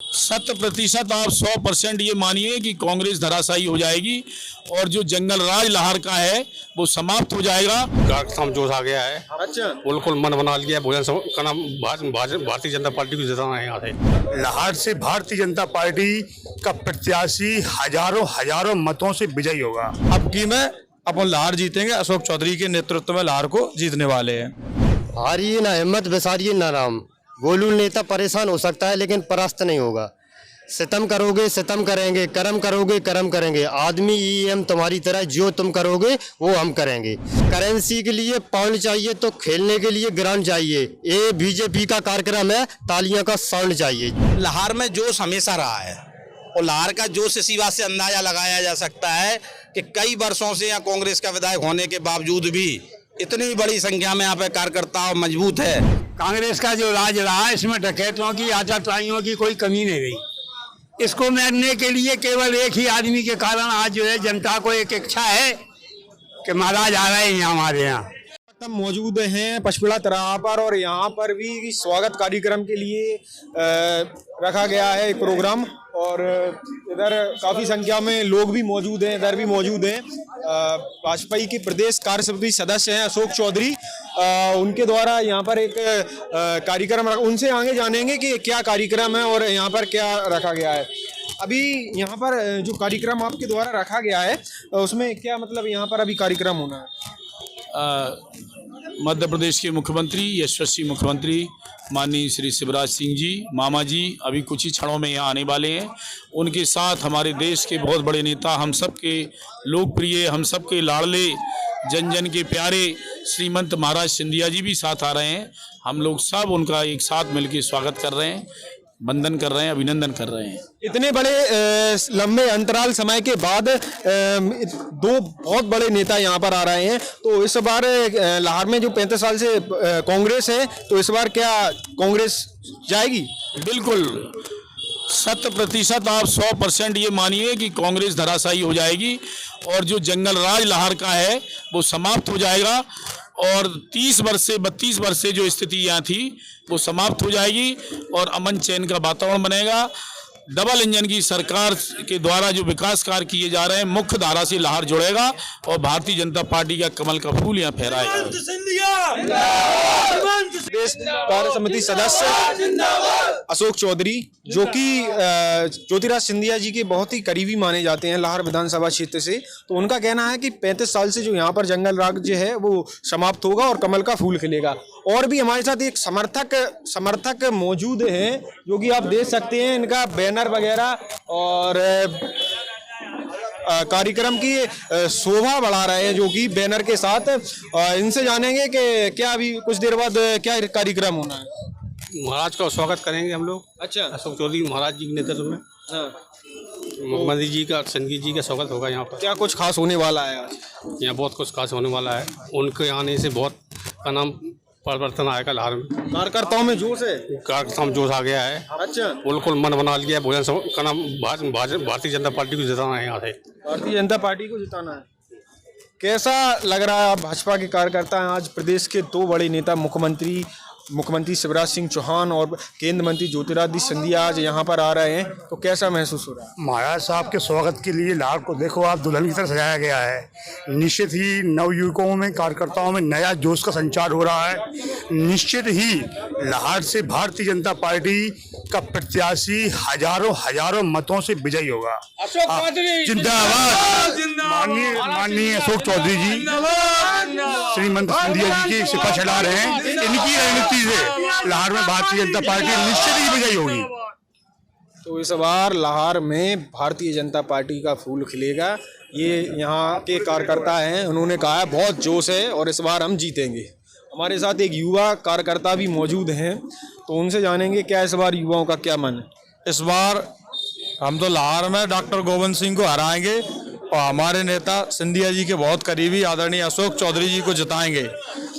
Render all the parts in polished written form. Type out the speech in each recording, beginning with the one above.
100% आप 100% ये मानिए कि कांग्रेस धराशायी हो जाएगी और जो जंगल राज लाहौर का है वो समाप्त हो जाएगा। कार्यक्रम जोश आ गया है। अच्छा, बिल्कुल मन बना लिया। भोजन का नाम भारतीय जनता पार्टी को जिताना है यहाँ से। लाहौर से भारतीय जनता पार्टी का प्रत्याशी हजारों मतों से विजयी होगा। अब की में अपन लाहौर जीतेंगे। अशोक चौधरी के नेतृत्व में लाहौर को जीतने वाले हैं। हारिए ना हिम्मत, बेसारिए ना राम। गोलू नेता परेशान हो सकता है लेकिन परास्त नहीं होगा। सितम करोगे सितम करेंगे, कर्म करोगे कर्म करेंगे। आदमी ईएम तुम्हारी तरह, जो तुम करोगे वो हम करेंगे। करेंसी के लिए पाउंड चाहिए तो खेलने के लिए ग्राउंड चाहिए। ये बीजेपी का कार्यक्रम है, तालियों का साउंड चाहिए। लाहौर में जोश हमेशा रहा है और लाहौर का जोश इसी बात से अंदाजा लगाया जा सकता है कि कई वर्षों से यहाँ कांग्रेस का विधायक होने के बावजूद भी इतनी बड़ी संख्या में यहाँ पे कार्यकर्ता मजबूत है। कांग्रेस का जो राज रहा है इसमें डकैतों की, आतताइयों की कोई कमी नहीं रही। इसको मारने के लिए केवल एक ही आदमी के कारण आज जो है जनता को एक इच्छा है कि महाराज आ रहे हैं हमारे यहाँ। हम मौजूद हैं पचपेड़ा तिराहा पर और यहाँ पर भी स्वागत कार्यक्रम के लिए रखा गया है एक प्रोग्राम और इधर काफ़ी संख्या में लोग भी मौजूद हैं, इधर भी मौजूद हैं। भाजपा के प्रदेश कार्य समिति सदस्य हैं अशोक चौधरी, उनके द्वारा यहाँ पर एक कार्यक्रम, उनसे आगे जानेंगे कि क्या कार्यक्रम है और यहाँ पर क्या रखा गया है। अभी यहाँ पर जो कार्यक्रम आपके द्वारा रखा गया है उसमें क्या मतलब यहाँ पर अभी कार्यक्रम होना है? मध्य प्रदेश के मुख्यमंत्री, यशस्वी मुख्यमंत्री माननीय श्री शिवराज सिंह जी, मामा जी अभी कुछ ही क्षणों में यहाँ आने वाले हैं। उनके साथ हमारे देश के बहुत बड़े नेता, हम सब के लोकप्रिय, हम सब के लाडले, जन जन के प्यारे श्रीमंत महाराज सिंधिया जी भी साथ आ रहे हैं। हम लोग सब उनका एक साथ मिलकर स्वागत कर रहे हैं, वंदन कर रहे हैं, अभिनंदन कर रहे हैं। इतने बड़े लंबे अंतराल समय के बाद दो बहुत बड़े नेता यहाँ पर आ रहे हैं, तो इस बार लाहौर में जो 35 साल से कांग्रेस है, तो इस बार क्या कांग्रेस जाएगी? बिल्कुल 100% आप 100% ये मानिए कि कांग्रेस धराशायी हो जाएगी और जो जंगल राज लाहौर का है वो समाप्त हो जाएगा और 30 वर्ष से 32 वर्ष से जो स्थिति यहाँ थी वो समाप्त हो जाएगी और अमन चैन का वातावरण बनेगा। डबल इंजन की सरकार के द्वारा जो विकास कार्य किए जा रहे हैं, मुख्य धारा से लाहौर जुड़ेगा और भारतीय जनता पार्टी का कमल का फूल यहाँ फहराएगा। प्रदेश कार्य समिति सदस्य अशोक चौधरी, जो कि ज्योतिराज सिंधिया जी के बहुत ही करीबी माने जाते हैं लाहौर विधानसभा क्षेत्र से, तो उनका कहना है कि 35 साल से जो यहाँ पर जंगल राज जो है वो समाप्त होगा और कमल का फूल खिलेगा। और भी हमारे साथ एक समर्थक मौजूद हैं जो कि आप देख सकते हैं, इनका बैनर वगैरह और कार्यक्रम की शोभा बढ़ा रहे हैं जो कि बैनर के साथ। इनसे जानेंगे कि क्या अभी कुछ देर बाद क्या कार्यक्रम होना है। महाराज का स्वागत करेंगे हम लोग। अच्छा, अशोक चौधरी महाराज जी के नेतृत्व में। हाँ, मुख्यमंत्री जी का, संघी जी का स्वागत होगा यहाँ पर। क्या कुछ खास होने वाला है आज? यहाँ बहुत कुछ खास होने वाला है। उनके आने से बहुत का नाम परिवर्तन आएगा लाहौर में। कार्यकर्ताओं में जोश है, कार्यक्रम जोश आ गया है। अच्छा, बिल्कुल मन बना लिया। भोजन का नाम भारतीय जनता पार्टी को जिताना है यहाँ से। भारतीय जनता पार्टी को जिताना है। कैसा लग रहा है भाजपा के कार्यकर्ता हैं? आज प्रदेश के दो बड़े नेता, मुख्यमंत्री शिवराज सिंह चौहान और केंद्र मंत्री ज्योतिरादित्य सिंधिया आज यहाँ पर आ रहे हैं, तो कैसा महसूस हो रहा है? महाराज साहब के स्वागत के लिए लाहौर को देखो आप, दुल्हन की तरह सजाया गया है। निश्चित ही नवयुवकों में, कार्यकर्ताओं में नया जोश का संचार हो रहा है। निश्चित ही लाहौर से भारतीय जनता पार्टी का प्रत्याशी हजारों मतों से विजयी होगा। जिंदाबाद। माननीय अशोक चौधरी जी श्रीमंत सिंधिया जी की सिपा चढ़ा रहे हैं। इनकी रणनीति से लाहौर में भारतीय जनता पार्टी निश्चित ही विजयी होगी। तो इस बार लाहौर में भारतीय जनता पार्टी का फूल खिलेगा। ये यहाँ के कार्यकर्ता हैं, उन्होंने कहा है बहुत जोश है और इस बार हम जीतेंगे। हमारे साथ एक युवा कार्यकर्ता भी मौजूद हैं, तो उनसे जानेंगे क्या इस बार युवाओं का क्या मन है। इस बार हम तो लाहौर में डॉक्टर गोविंद सिंह को हराएंगे और हमारे नेता सिंधिया जी के बहुत करीबी आदरणीय अशोक चौधरी जी को जिताएंगे।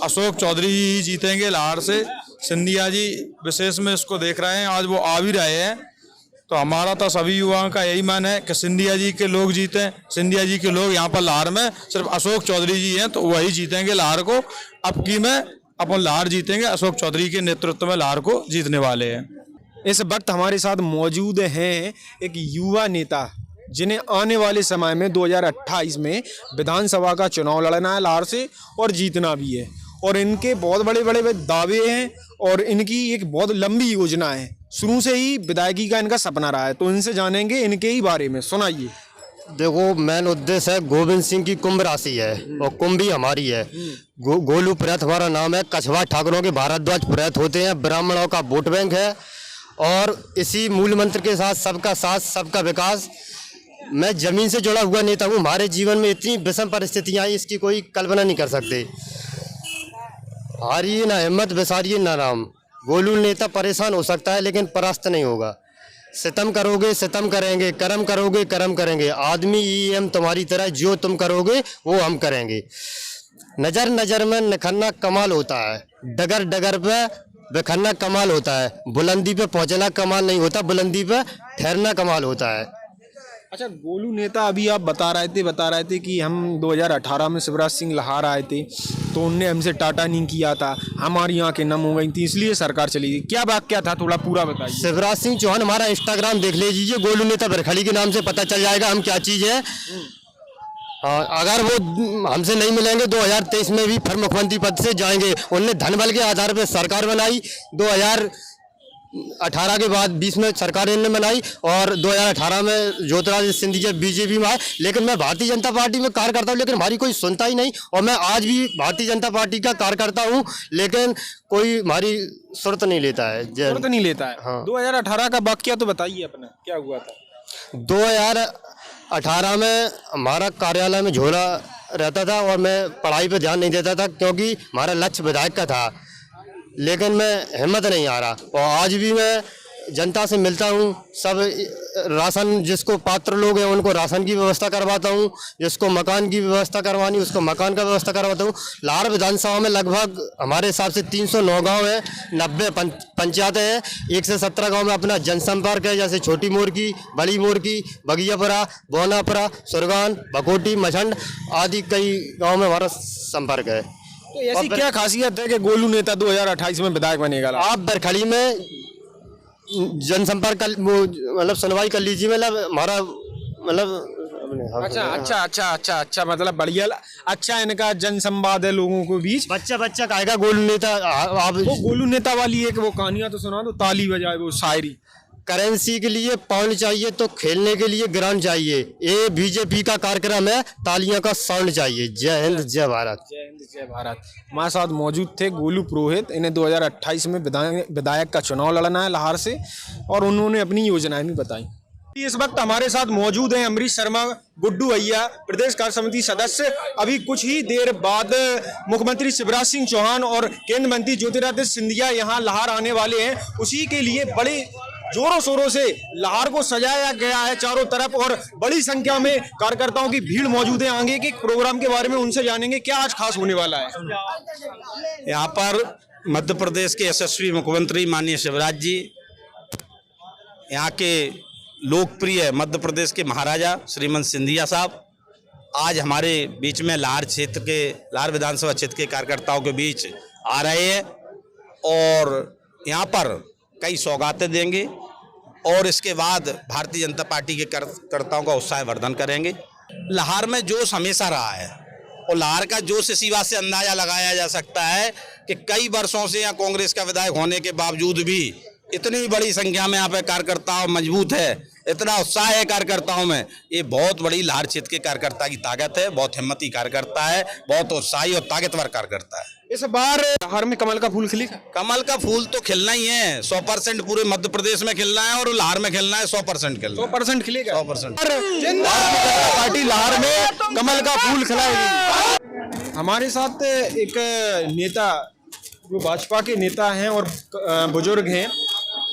अशोक चौधरी जी जीतेंगे लाहौर से। सिंधिया जी विशेष में इसको देख रहे हैं, आज वो आ भी रहे हैं, तो हमारा तो सभी युवाओं का यही मन है कि सिंधिया जी के लोग जीतें। सिंधिया जी के लोग यहाँ पर लाहौर में सिर्फ अशोक चौधरी जी हैं, तो वही जीतेंगे लाहौर को। अब की में अपन लाहौर जीतेंगे, अशोक चौधरी के नेतृत्व में लाहौर को जीतने वाले हैं। इस वक्त हमारे साथ मौजूद हैं एक युवा नेता जिन्हें आने वाले समय में 2028 में विधानसभा का चुनाव लड़ना है लाहौर से और जीतना भी है, और इनके बहुत बड़े बड़े दावे हैं और इनकी एक बहुत लंबी योजना है। शुरू से ही विधायकी का इनका सपना रहा है, तो इनसे जानेंगे इनके ही बारे में। सुनाइए। देखो, मेन उद्देश्य है गोविंद सिंह की कुंभ राशि है और कुंभ ही हमारी है। गोलू प्रेत हमारा नाम है। कछवा ठाकुरों के भारद्वाज प्रेत होते हैं। ब्राह्मणों का वोट बैंक है और इसी मूल मंत्र के साथ सबका साथ सबका विकास। मैं जमीन से जुड़ा हुआ नेता हूँ। हमारे जीवन में इतनी विषम परिस्थितियाँ आई, इसकी कोई कल्पना नहीं कर सकते। हारिए ना हिम्मत, विसारिए ना नाम। गोलू नेता परेशान हो सकता है लेकिन परास्त नहीं होगा। सितम करोगे सितम करेंगे, कर्म करोगे कर्म करेंगे। आदमी ईएम तुम्हारी तरह, जो तुम करोगे वो हम करेंगे। नजर नजर में निखरना कमाल होता है, डगर डगर पे बिखरना कमाल होता है। बुलंदी पे पहुंचना कमाल नहीं होता, बुलंदी पे ठहरना कमाल होता है। अच्छा, गोलू नेता अभी आप बता रहे थे कि हम 2018 में शिवराज सिंह लाहौर आए थे तो उनने हमसे टाटा नहीं किया था, हमारी आंखें नम हो गई थी, इसलिए सरकार चली गई। क्या वाकया था, थोड़ा पूरा बताइए। शिवराज सिंह चौहान हमारा इंस्टाग्राम देख लीजिए, गोलू नेता बरखली के नाम से पता चल जाएगा हम क्या चीज़ है। हाँ, अगर वो हमसे नहीं मिलेंगे 2023 में भी फिर मुख्यमंत्री पद से जाएंगे। उनने धन बल के आधार पर सरकार बनाई, 2018 के बाद 20 में सरकार इन्होंने बनाई और 2018 में ज्योतिरादित्य सिंधिया बीजेपी में आए। लेकिन मैं भारतीय जनता पार्टी में कार्यकर्ता हूँ, लेकिन हमारी कोई सुनता ही नहीं। और मैं आज भी भारतीय जनता पार्टी का कार्यकर्ता हूँ, लेकिन कोई हमारी सुरत नहीं लेता है। सुरत नहीं लेता है। हाँ। 2018 का वाकया तो बताइए अपना, क्या हुआ था। 2018 में हमारा कार्यालय में झोला रहता था और मैं पढ़ाई पे ध्यान नहीं देता था क्योंकि हमारा लक्ष्य विधायक का था, लेकिन मैं हिम्मत नहीं आ रहा। और आज भी मैं जनता से मिलता हूँ। सब राशन, जिसको पात्र लोग हैं उनको राशन की व्यवस्था करवाता हूँ, जिसको मकान की व्यवस्था करवानी उसको मकान का व्यवस्था करवाता हूँ। लाहौर विधानसभा में लगभग हमारे हिसाब से 309 गांव है, 90 पंचायतें हैं। 1 से 17 गांव में अपना जनसंपर्क है, जैसे छोटी मोरकी, बड़ी मोरकी, बगियापुरा, बोनापुरा, सुरगान, भकोटी, मछंड आदि कई गाँव में हमारा संपर्क है। तो ऐसी क्या खासियत है कि गोलू नेता 2028 में विधायक बनेगा। आप बरखली में जनसंपर्क मतलब सुनवाई कर लीजिए। मतलब हमारा मतलब अच्छा, मतलब बढ़िया। अच्छा, इनका जन संवाद है लोगों के बीच। बच्चा कहेगा गोलू नेता। आप वो गोलू नेता वाली एक वो कहानियां तो सुना दो, ताली बजाए वो शायरी। करेंसी के लिए पाउंड चाहिए तो खेलने के लिए ग्राउंड चाहिए। ये बीजेपी का कार्यक्रम है, तालियों का साउंड चाहिए। जय हिंद, जय भारत। जय हिंद, जय भारत। हमारे साथ मौजूद थे गोलू पुरोहित। इन्हें 2028 में विधायक का चुनाव लड़ना है लाहौर से, और उन्होंने अपनी योजनाएं भी बताई। इस वक्त हमारे साथ मौजूद हैं अमरीश शर्मा, गुड्डू भैया, प्रदेश कार्य समिति सदस्य। अभी कुछ ही देर बाद मुख्यमंत्री शिवराज सिंह चौहान और केंद्रीय मंत्री ज्योतिरादित्य सिंधिया यहाँ लाहौर आने वाले हैं। उसी के लिए बड़े जोरों शोरों से लाहौर को सजाया गया है चारों तरफ, और बड़ी संख्या में कार्यकर्ताओं की भीड़ मौजूद है। आगे के प्रोग्राम के बारे में उनसे जानेंगे क्या आज खास होने वाला है। यहाँ पर मध्य प्रदेश के यशस्वी मुख्यमंत्री माननीय शिवराज जी, यहाँ के लोकप्रिय मध्य प्रदेश के महाराजा श्रीमंत सिंधिया साहब आज हमारे बीच में लाहौर विधानसभा क्षेत्र के कार्यकर्ताओं के बीच आ रहे हैं और यहाँ पर कई सौगातें देंगे और इसके बाद भारतीय जनता पार्टी के कार्यकर्ताओं का उत्साहवर्धन करेंगे। लाहौर में जोश हमेशा रहा है और लाहौर का जोश इसी बात से अंदाजा लगाया जा सकता है कि कई वर्षों से यहाँ कांग्रेस का विधायक होने के बावजूद भी इतनी बड़ी संख्या में यहाँ पे कार्यकर्ता मजबूत है, इतना उत्साह है कार्यकर्ताओं में। ये बहुत बड़ी लाहौर क्षेत्र के कार्यकर्ता की ताकत है, बहुत हिम्मती कार्यकर्ता है, बहुत उत्साही और ताकतवर कार्यकर्ता है। इस बार लाहौर में कमल का फूल खिलेगा। कमल का फूल तो खिलना ही है, 100% पूरे मध्य प्रदेश में खिलना है और लाहौर में खिलना है 100% खिलना। 100% खिलेगा। 100% पार्टी लाहौर में कमल का फूल खिलाएगी। हमारे साथ एक नेता जो भाजपा के नेता हैं और बुजुर्ग हैं,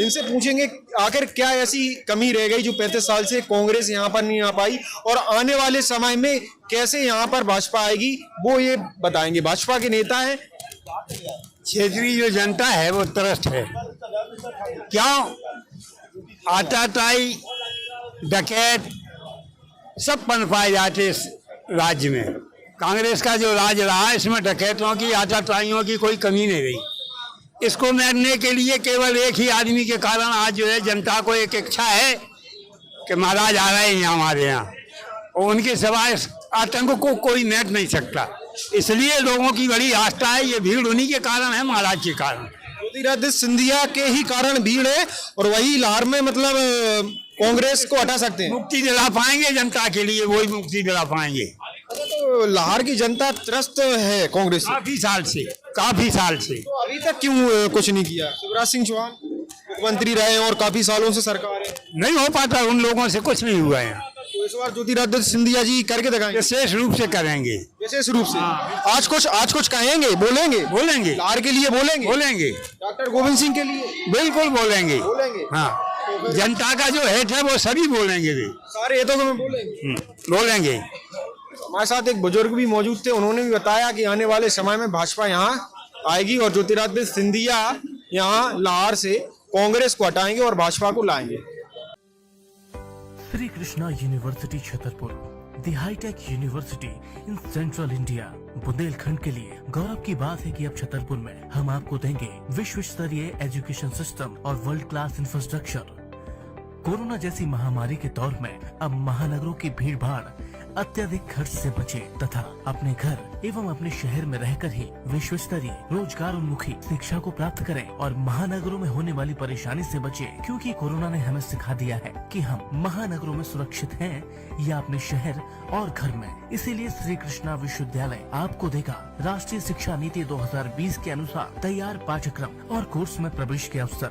इनसे पूछेंगे आखिर क्या ऐसी कमी रह गई जो 35 साल से कांग्रेस यहाँ पर नहीं आ पाई, और आने वाले समय में कैसे यहाँ पर भाजपा आएगी, वो ये बताएंगे। भाजपा के नेता हैं। क्षेत्रीय जो जनता है वो त्रस्त है। क्यों? आताताई, डकैत सब पनपाए जाते इस राज्य में। कांग्रेस का जो राज रहा इसमें डकैतों की, आताताइयों की कोई कमी नहीं रही। इसको मारने के लिए केवल एक ही आदमी के कारण आज जो है जनता को एक इच्छा है कि महाराज आ रहे हैं हमारे यहाँ, और उनके सिवाय आतंक को कोई मिट नहीं सकता। इसलिए लोगों की बड़ी आस्था है, ये भीड़ उन्हीं के कारण है, महाराज के कारण। ज्योतिरादित्य सिंधिया के ही कारण भीड़ है और वही लाहौर में मतलब कांग्रेस को हटा सकते हैं। मुक्ति दिला पाएंगे जनता के लिए, वही मुक्ति दिला पाएंगे। तो लाहौर की जनता त्रस्त है कांग्रेस से। काफी साल से तो अभी तक क्यों कुछ नहीं किया? शिवराज सिंह चौहान मुख्यमंत्री रहे और काफी सालों से सरकार है, नहीं हो पाता, उन लोगों से कुछ नहीं हुआ है। तो इस बार ज्योतिरादित्य सिंधिया जी करके दिखाएंगे विशेष रूप से करेंगे, विशेष रूप से। आज कुछ कहेंगे, बोलेंगे लाहौर के लिए बोलेंगे डॉक्टर गोविंद सिंह के लिए बिल्कुल बोलेंगे। हाँ, जनता का जो हेड है वो सभी बोलेंगे, सारे हितों में बोलेंगे। हमारे साथ एक बुजुर्ग भी मौजूद थे, उन्होंने भी बताया कि आने वाले समय में भाजपा यहाँ आएगी और ज्योतिरादित्य सिंधिया यहाँ लाहौर से कांग्रेस को हटाएंगे और भाजपा को लाएंगे। Shri Krishna university Chhatarpur, the hi tech university in central India. Bundelkhand के लिए गौरव की बात है कि अब छतरपुर में हम आपको देंगे विश्व स्तरीय एजुकेशन सिस्टम और वर्ल्ड क्लास इंफ्रास्ट्रक्चर। कोरोना जैसी महामारी के दौर में अब महानगरों की भीड़ भाड़, अत्यधिक खर्च से बचे तथा अपने घर एवं अपने शहर में रहकर ही विश्व स्तरीय रोजगार उन्मुखी शिक्षा को प्राप्त करें और महानगरों में होने वाली परेशानी से बचे, क्योंकि कोरोना ने हमें सिखा दिया है कि हम महानगरों में सुरक्षित हैं या अपने शहर और घर में। इसीलिए श्री कृष्णा विश्वविद्यालय आपको देगा राष्ट्रीय शिक्षा नीति 2020 के अनुसार तैयार पाठ्यक्रम और कोर्स में प्रवेश के अवसर।